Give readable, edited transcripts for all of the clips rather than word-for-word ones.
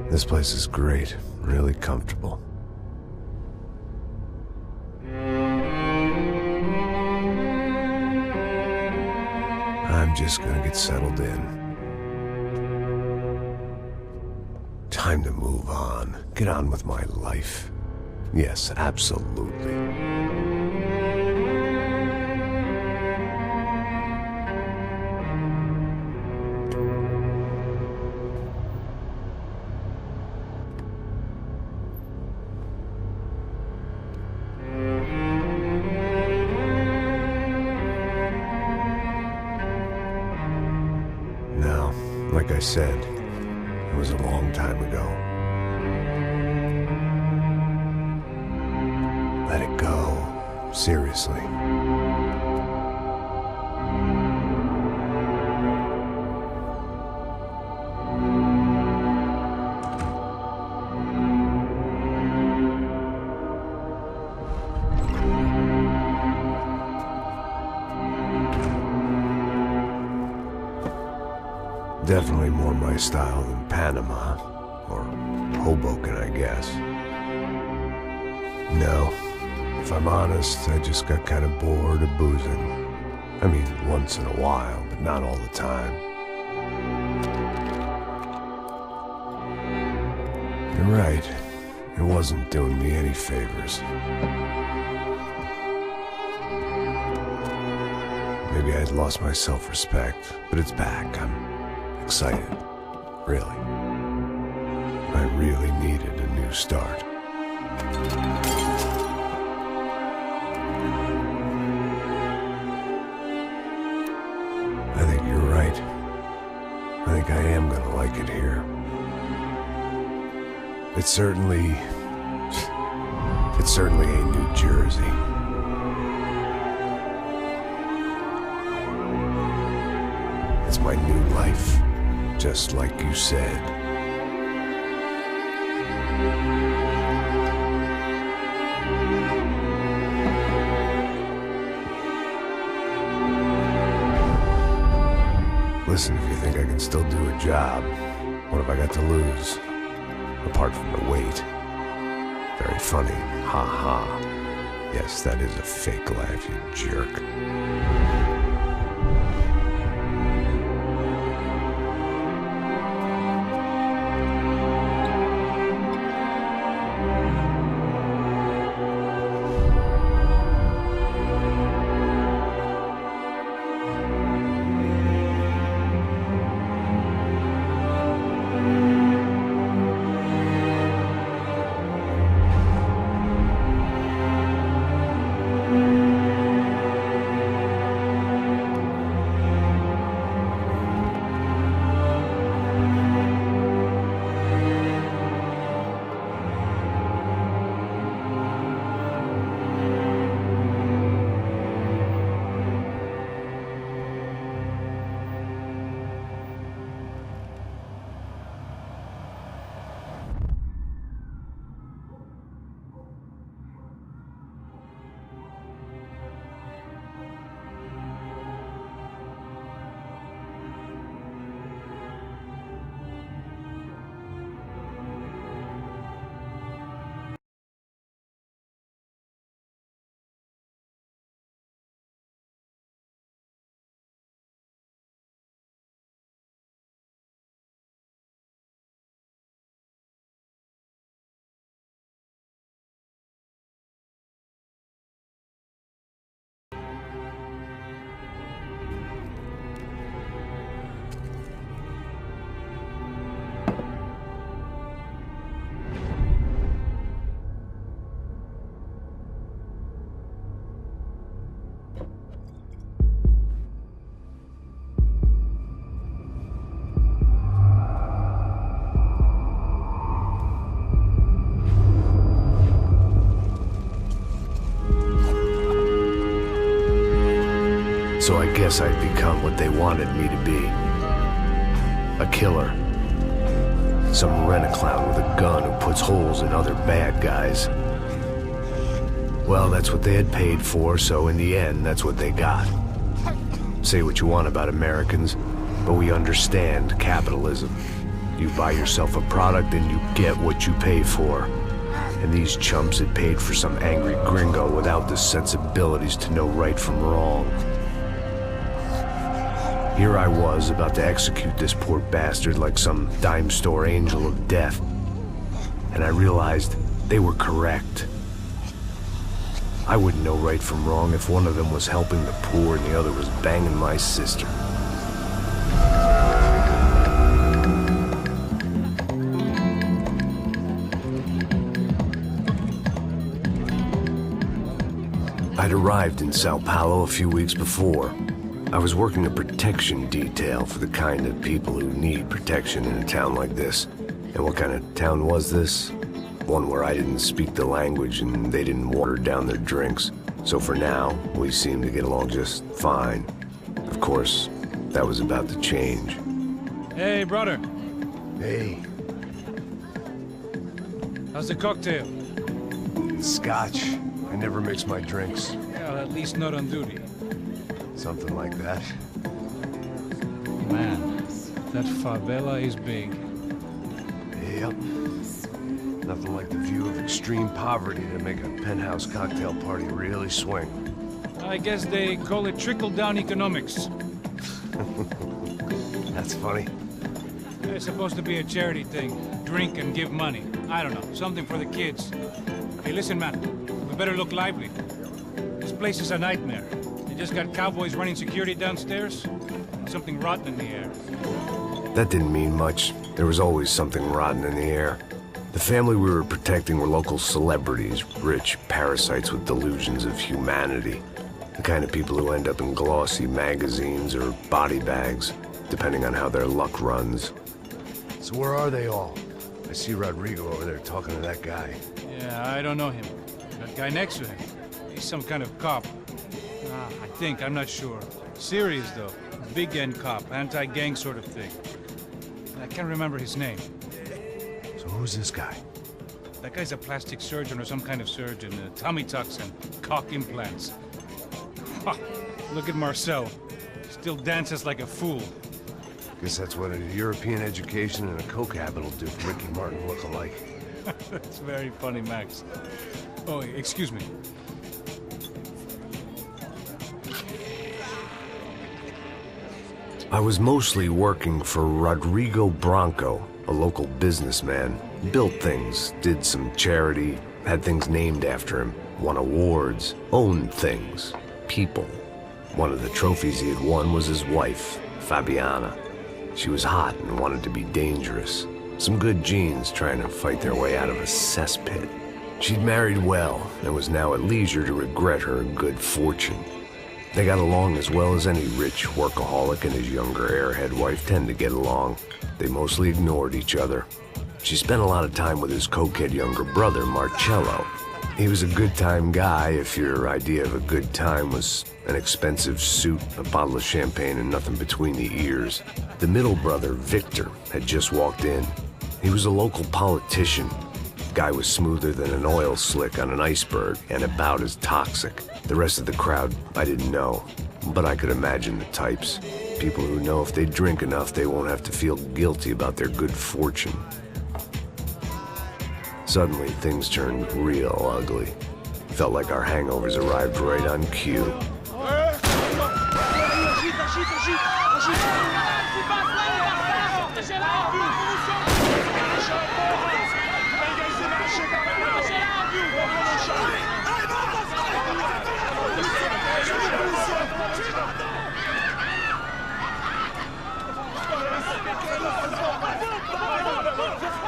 This place is great, really comfortable. I'm just gonna get settled in. Time to move on. Get on with my life. Yes, absolutely. Now, like I said, it was a long time ago. Let it go. Seriously. Definitely more my style than Panama, or Hoboken, I guess. No, if I'm honest, I just got kind of bored of boozing. I mean, once in a while, but not all the time. You're right, it wasn't doing me any favors. Maybe I'd lost my self-respect, but it's back. I'm excited, really. I really needed a new start. I think you're right. I think I am gonna like it here. It's certainly ain't New Jersey. It's my new life. Just like you said. Listen, if you think I can still do a job, what have I got to lose? Apart from the weight. Very funny. Ha ha. Yes, that is a fake laugh, you jerk. So I guess I'd become what they wanted me to be. A killer. Some rent-a-clown with a gun who puts holes in other bad guys. Well, that's what they had paid for, so in the end, that's what they got. Say what you want about Americans, but we understand capitalism. You buy yourself a product and you get what you pay for. And these chumps had paid for some angry gringo without the sensibilities to know right from wrong. Here I was about to execute this poor bastard like some dime store angel of death. And I realized they were correct. I wouldn't know right from wrong if one of them was helping the poor and the other was banging my sister. I'd arrived in Sao Paulo a few weeks before. I was working a protection detail for the kind of people who need protection in a town like this. And what kind of town was this? One where I didn't speak the language and they didn't water down their drinks. So for now, we seemed to get along just fine. Of course, that was about to change. Hey, brother. Hey. How's the cocktail? Scotch. I never mix my drinks. Yeah, well, at least not on duty. Something like that. Man, that favela is big. Yep. Nothing like the view of extreme poverty to make a penthouse cocktail party really swing. I guess they call it trickle-down economics. That's funny. It's supposed to be a charity thing. Drink and give money. I don't know, something for the kids. Hey, listen, man. We better look lively. This place is a nightmare. They just got cowboys running security downstairs. And something rotten in the air. That didn't mean much. There was always something rotten in the air. The family we were protecting were local celebrities, rich parasites with delusions of humanity. The kind of people who end up in glossy magazines or body bags, depending on how their luck runs. So where are they all? I see Rodrigo over there talking to that guy. Yeah, I don't know him. That guy next to him. He's some kind of cop. I think, I'm not sure. Serious, though. Big end cop, anti-gang sort of thing. I can't remember his name. So who's this guy? That guy's a plastic surgeon or some kind of surgeon. Tummy tucks and cock implants. Ha! Look at Marcel. Still dances like a fool. Guess that's what a European education and a coke habit will do for Ricky Martin look-alike. That's very funny, Max. Oh, excuse me. I was mostly working for Rodrigo Branco, a local businessman. Built things, did some charity, had things named after him, won awards, owned things, people. One of the trophies he had won was his wife, Fabiana. She was hot and wanted to be dangerous. Some good genes trying to fight their way out of a cesspit. She'd married well and was now at leisure to regret her good fortune. They got along as well as any rich workaholic and his younger airhead wife tend to get along. They mostly ignored each other. She spent a lot of time with his cokehead younger brother, Marcello. He was a good-time guy if your idea of a good time was an expensive suit, a bottle of champagne, and nothing between the ears. The middle brother, Victor, had just walked in. He was a local politician. Guy was smoother than an oil slick on an iceberg and about as toxic. The rest of the crowd, I didn't know, but I could imagine the types. People who know if they drink enough, they won't have to feel guilty about their good fortune. Suddenly, things turned real ugly. Felt like our hangovers arrived right on cue.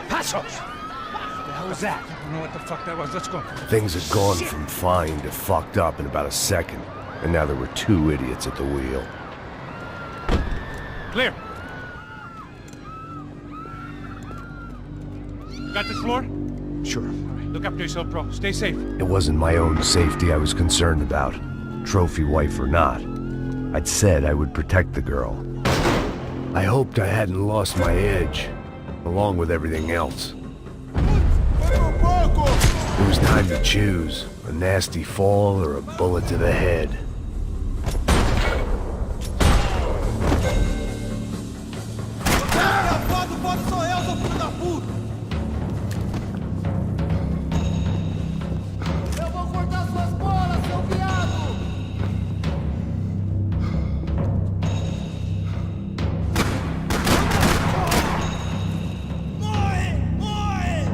Passos! What the hell was that? I don't know what the fuck that was. Let's go. Things had gone from fine to fucked up in about a second, and now there were two idiots at the wheel. Clear. Got this floor? Sure. Look after yourself, bro. Stay safe. It wasn't my own safety I was concerned about, trophy wife or not. I'd said I would protect the girl. I hoped I hadn't lost my edge, along with everything else. It was time to choose, a nasty fall or a bullet to the head. filho da puta! Eu vou cortar suas bolas, seu viado! Morre! Morre!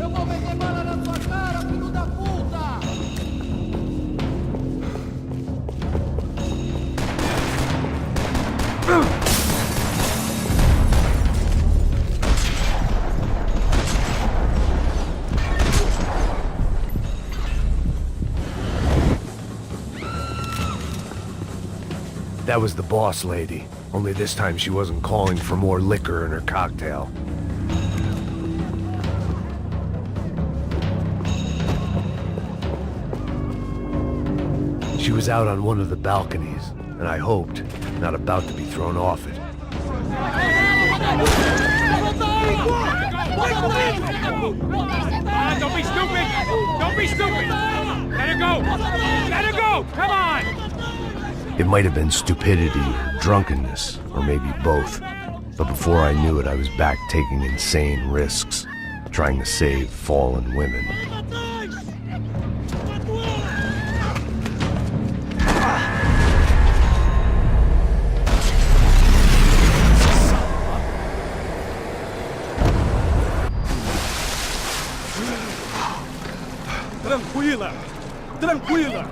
Eu vou meter bala na sua cara, filho da puta! That was the boss lady. Only this time she wasn't calling for more liquor in her cocktail. She was out on one of the balconies, and I hoped, not about to be thrown off it. Don't be stupid! Don't be stupid! Let her go! Let her go! Come on! It might have been stupidity, drunkenness, or maybe both. But before I knew it, I was back taking insane risks, trying to save fallen women. Tranquila! Tranquila!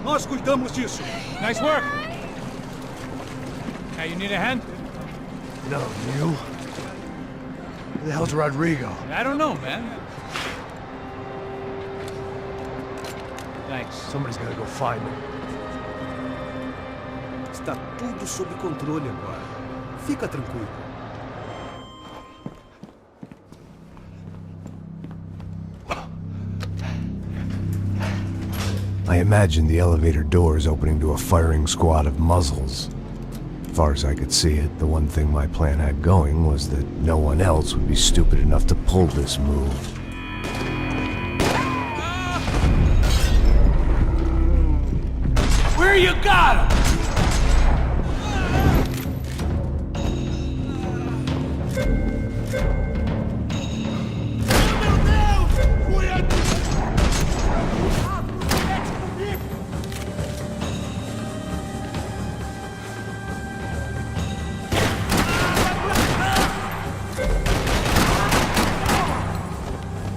Nós cuidamos disso. Nice work! Hey, you need a hand? No, you? Who the hell's Rodrigo? I don't know, man. Thanks. Somebody's gotta go find him. Está tudo sob controle agora. Fica tranquilo. I imagined the elevator doors opening to a firing squad of muzzles. As far as I could see it, the one thing my plan had going was that no one else would be stupid enough to pull this move. Where you got him?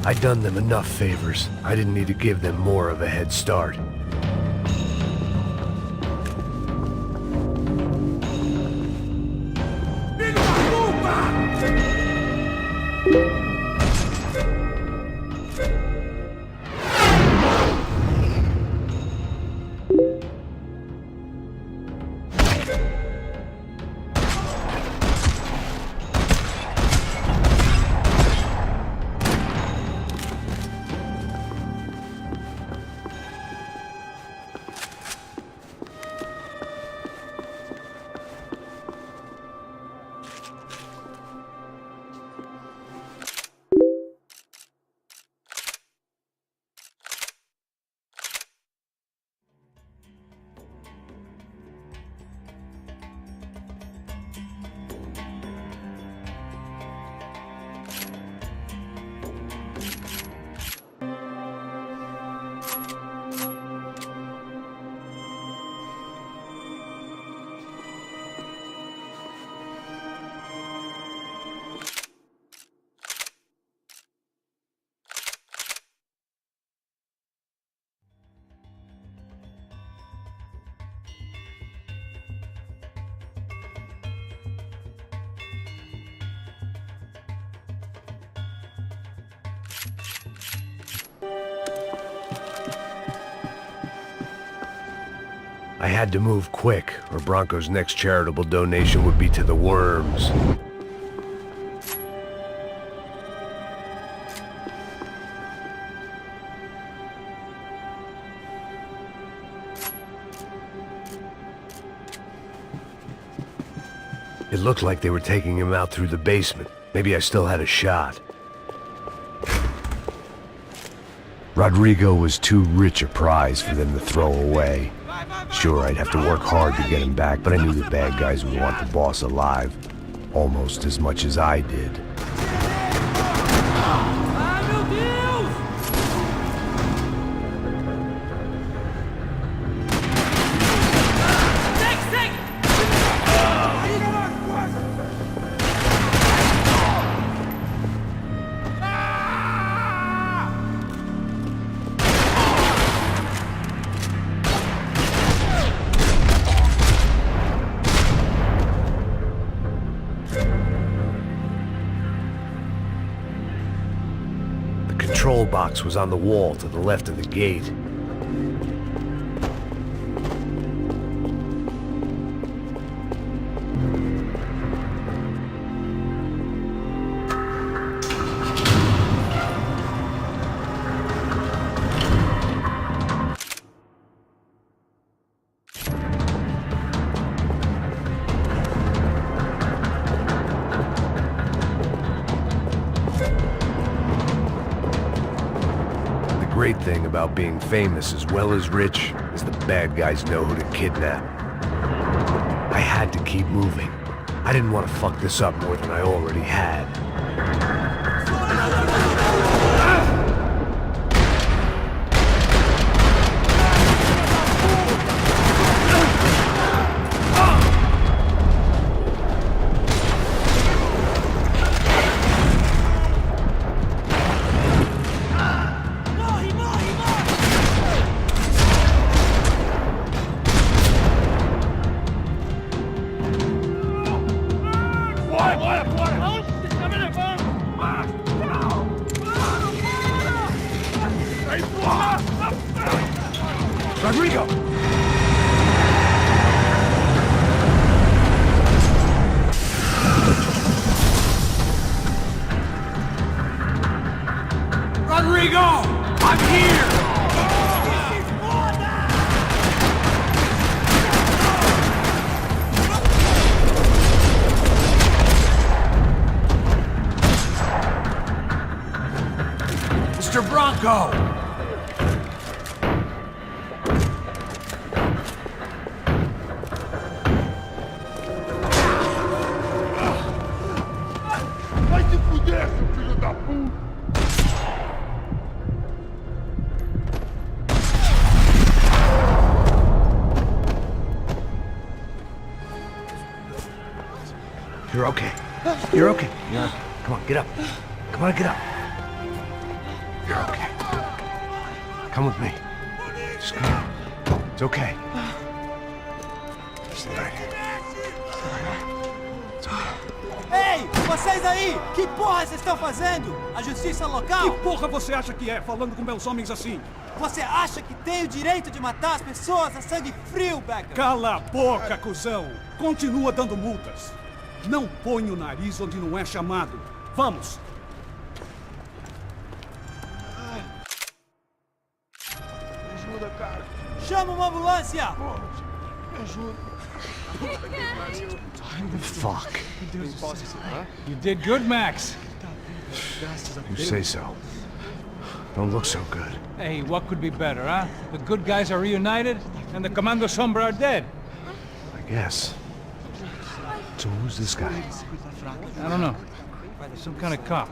I'd done them enough favors. I didn't need to give them more of a head start. I had to move quick, or Bronco's next charitable donation would be to the worms. It looked like they were taking him out through the basement. Maybe I still had a shot. Rodrigo was too rich a prize for them to throw away. Sure, I'd have to work hard to get him back, but I knew the bad guys would want the boss alive, almost as much as I did. The control box was on the wall to the left of the gate. The great thing about being famous as well as rich is the bad guys know who to kidnap. I had to keep moving. I didn't want to fuck this up more than I already had. Rodrigo! Rodrigo! I'm here! Mr. Bronco! You're okay. You're okay. Come on, get up. Come on, get up. You're okay. Come with me. Just come on. It's okay. It's all right. It's okay. Ei, vocês aí! Que porra vocês estão fazendo? A justiça local? Que porra você acha que é, falando com meus homens assim? Você acha que tem o direito de matar as pessoas a sangue frio, Becker? Cala a boca, cuzão! Continua dando multas. Não põe o nariz onde não é chamado. Vamos! Me ajuda, cara. Chama uma ambulância! Me ajuda. Fuck. You did good, Max. You say so. Don't look so good. Hey, what could be better, huh? The good guys are reunited, and the Commando Sombra are dead. I guess. So who's this guy? I don't know. Some kind of cop.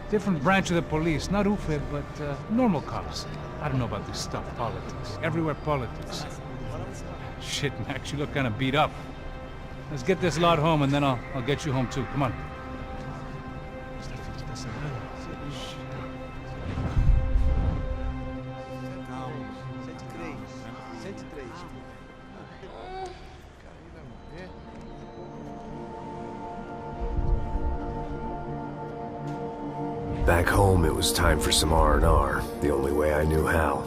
Different branch of the police. Not UFE, but normal cops. I don't know about this stuff, politics. Everywhere politics. Shit, Max, you look kind of beat up. Let's get this lot home, and then I'll get you home too. Come on. Back home, it was time for some R&R, the only way I knew how.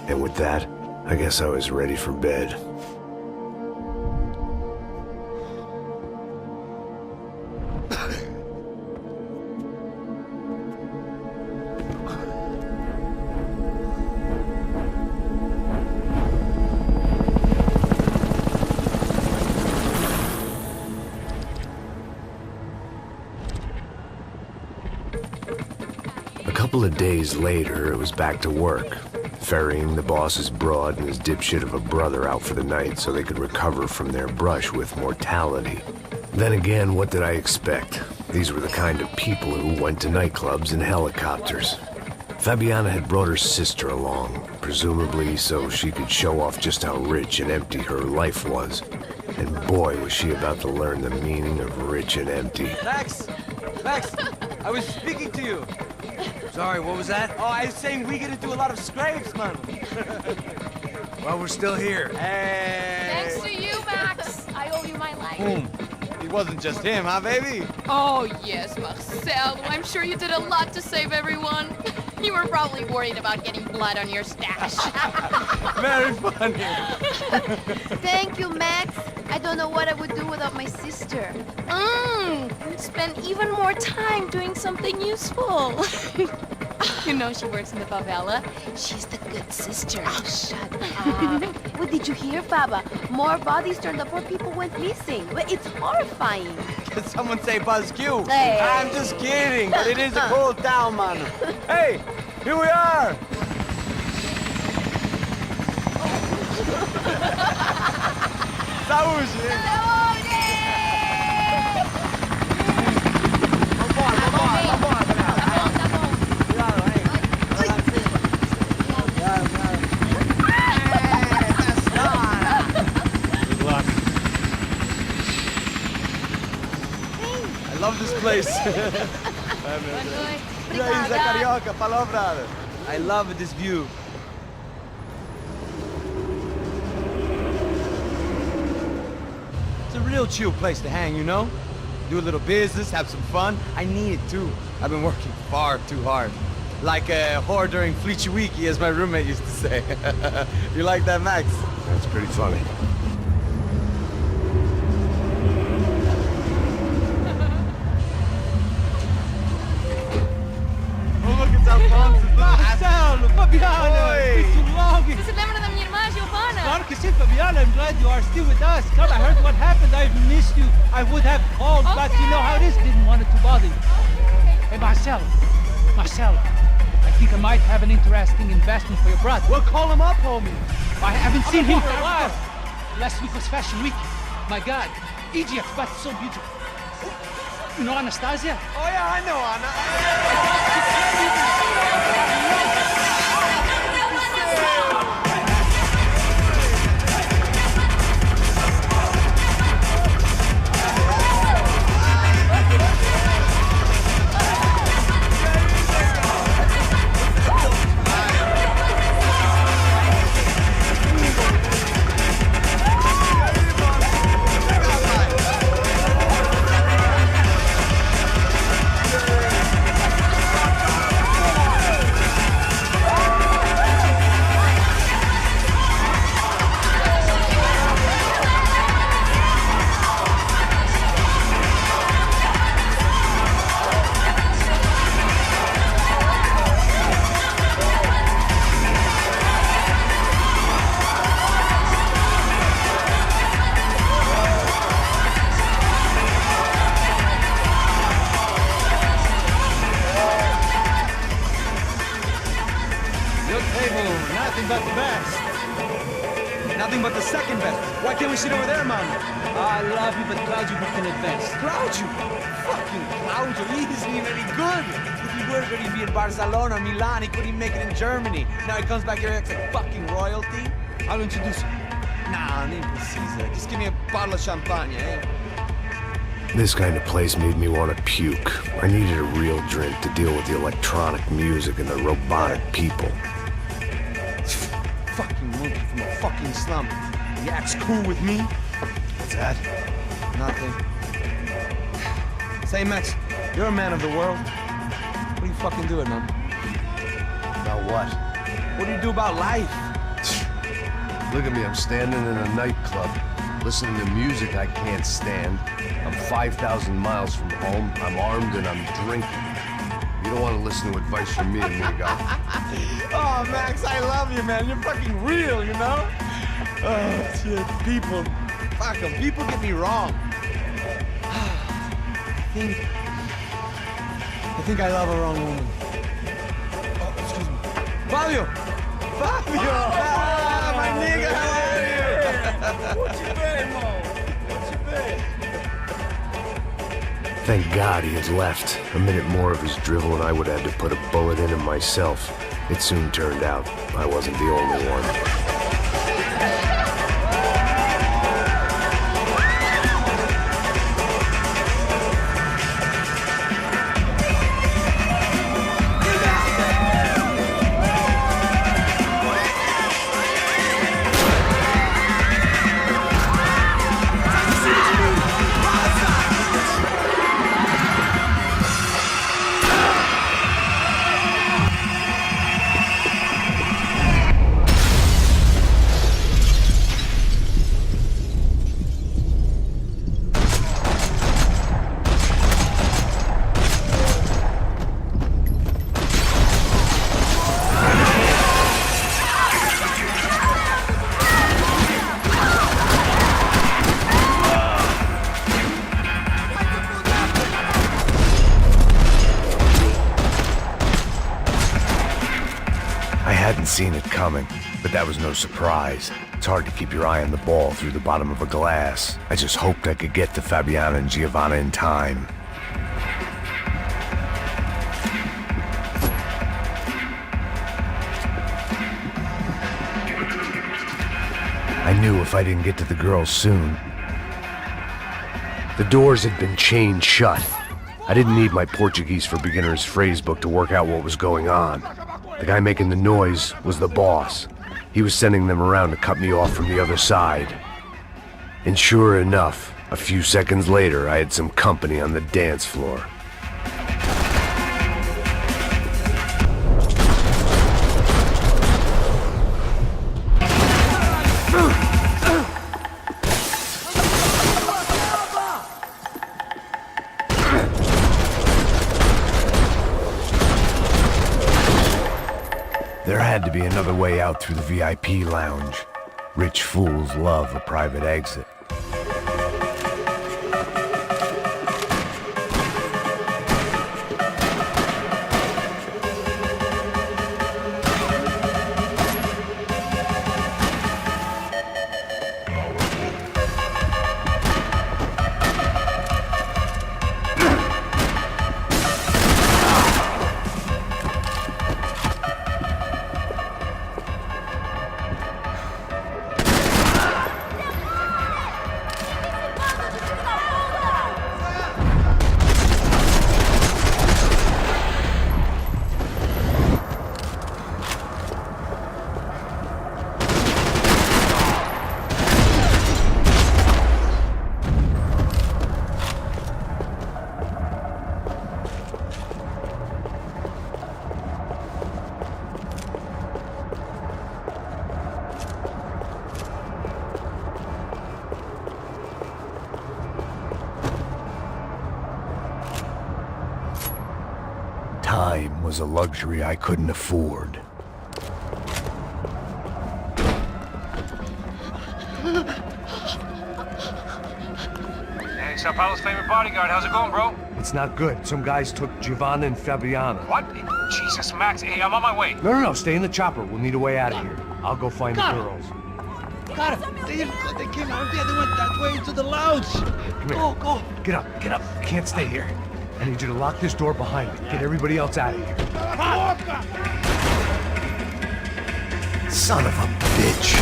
And with that, I guess I was ready for bed. A couple of days later, it was back to work, ferrying the boss's broad and his dipshit of a brother out for the night so they could recover from their brush with mortality. Then again, what did I expect? These were the kind of people who went to nightclubs in helicopters. Fabiana had brought her sister along, presumably so she could show off just how rich and empty her life was. And boy, was she about to learn the meaning of rich and empty. Max! Max! I was speaking to you. Sorry, what was that? Oh, I was saying we get into a lot of scrapes, man. Well, we're still here. Hey! Thanks to you, Max. I owe you my life. Boom. It wasn't just him, huh, baby? Oh, yes, Marcel. I'm sure you did a lot to save everyone. You were probably worried about getting blood on your stash. Very funny. Thank you, Max. I don't know what I would do without my sister. You'd spend even more time doing something useful. You know she works in the favela. She's the good sister. Oh, shut up. What did you hear, Baba? More bodies turned up, more people went missing. Well, it's horrifying. Did someone say Buzz Q? Hey. I'm just kidding, but it is a cool town, man. Hey, here we are. Saúde! I love this place. E aí, Zé Carioca, falou, brother. I love this view. It's a real chill place to hang, you know? Do a little business, have some fun. I need it too. I've been working far too hard. Like a whore during Fleechy Weeky, as my roommate used to say. You like that, Max? That's pretty funny. Marcelo, Fabiana, Oi. it's too long. Você lembra da minha irmã, Giovanna? Claro que sim, Fabiana. I'm glad you are still with us. Come, I heard what happened. I've missed you. I would have called, but you know how it is. Didn't want it to bother you. Hey, Marcelo, I think I might have an interesting investment for your brother. Well, call him up, homie. I haven't seen him for a while. Last week was Fashion Week. My God, Egypt, but so beautiful. You know Anastasia? Oh yeah, I know Anna. Nothing but the best. Nothing but the second best. Why can't we sit over there, man? I love you, but Claudio booked in advance. Claudio? Fucking Claudio, he isn't even any good. If he were going to be in Barcelona, Milan, he couldn't make it in Germany. Now he comes back here and acts like fucking royalty. I'll introduce you. Nah, I need Caesar. Just give me a bottle of champagne, eh? This kind of place made me want to puke. I needed a real drink to deal with the electronic music and the robotic people. Fucking monkey from a fucking slum. He acts cool with me. What's that? Nothing. Say, Max, you're a man of the world. What are you fucking doing, man? About what? What do you do about life? Look at me, I'm standing in a nightclub, listening to music I can't stand. I'm 5,000 miles from home, I'm armed and I'm drinking. You don't want to listen to advice from me, amigo. Oh, Max, I love you, man. You're fucking real, you know? Oh, shit, people. Fuck 'em. People get me wrong. I think I love a wrong woman. Oh, excuse me. Fabio! Fabio! Ah, my nigga, how are you? What you been, Mo? What you been? Thank God he had left. A minute more of his drivel and I would have had to put a bullet in him myself. It soon turned out I wasn't the only one. Seen it coming, but that was no surprise. It's hard to keep your eye on the ball through the bottom of a glass. I just hoped I could get to Fabiana and Giovanna in time. I knew if I didn't get to the girls soon. The doors had been chained shut. I didn't need my Portuguese for Beginners phrase book to work out what was going on. The guy making the noise was the boss. He was sending them around to cut me off from the other side. And sure enough, a few seconds later, I had some company on the dance floor. There had to be another way out through the VIP lounge. Rich fools love a private exit. Time was a luxury I couldn't afford. Hey, Sao Paulo's favorite bodyguard. How's it going, bro? It's not good. Some guys took Giovanna and Fabiana. What? Jesus, Max. Hey, I'm on my way. No, stay in the chopper. We'll need a way out of here. I'll go find the girls. God, they came out there. They went that way into the lounge. Come here. Go. Get up. You can't stay here. I need you to lock this door behind me. Get everybody else out of here. Son of a bitch.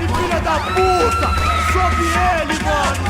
Filha da puta! Sobe ele, mano!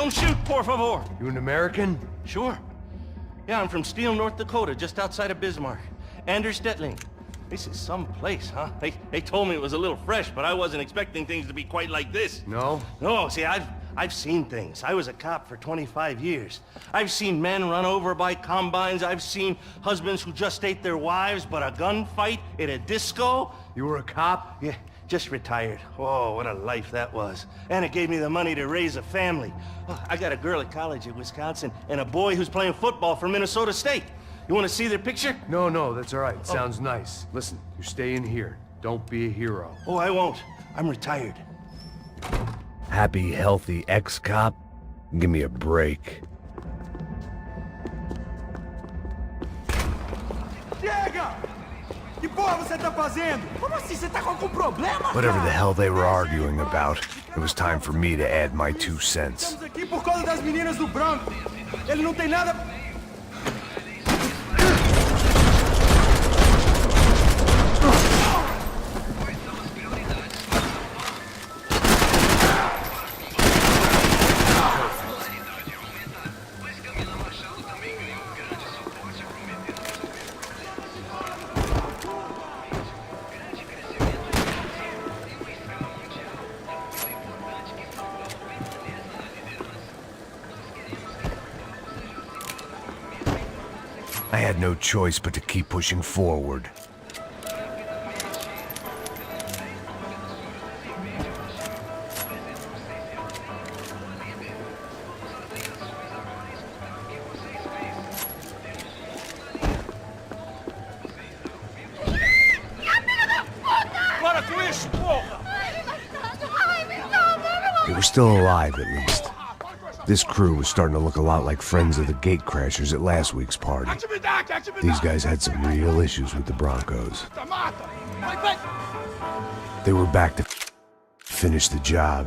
Don't shoot, por favor. You an American? Sure. Yeah, I'm from Steele, North Dakota, just outside of Bismarck. Anders Stetling. This is some place, huh? They told me it was a little fresh, but I wasn't expecting things to be quite like this. No? No, see, I've seen things. I was a cop for 25 years. I've seen men run over by combines. I've seen husbands who just ate their wives, but a gunfight at a disco. You were a cop? Yeah, just retired. Oh, what a life that was. And it gave me the money to raise a family. Oh, I got a girl at college at Wisconsin and a boy who's playing football for Minnesota State. You want to see their picture? No, that's all right. Sounds nice. Listen, you're staying here. Don't be a hero. Oh, I won't. I'm retired. Happy, healthy ex-cop? Give me a break. Chega! Que porra você tá fazendo? Como assim? Você tá com algum problema? Whatever the hell they were arguing about, it was time for me to add my 2 cents. Estamos aqui por causa das meninas do branco. Ele não tem nada... I had no choice but to keep pushing forward. Para com isso, porra! They were still alive, at least. This crew was starting to look a lot like friends of the gatecrashers at last week's party. These guys had some real issues with the Broncos. They were back to finish the job.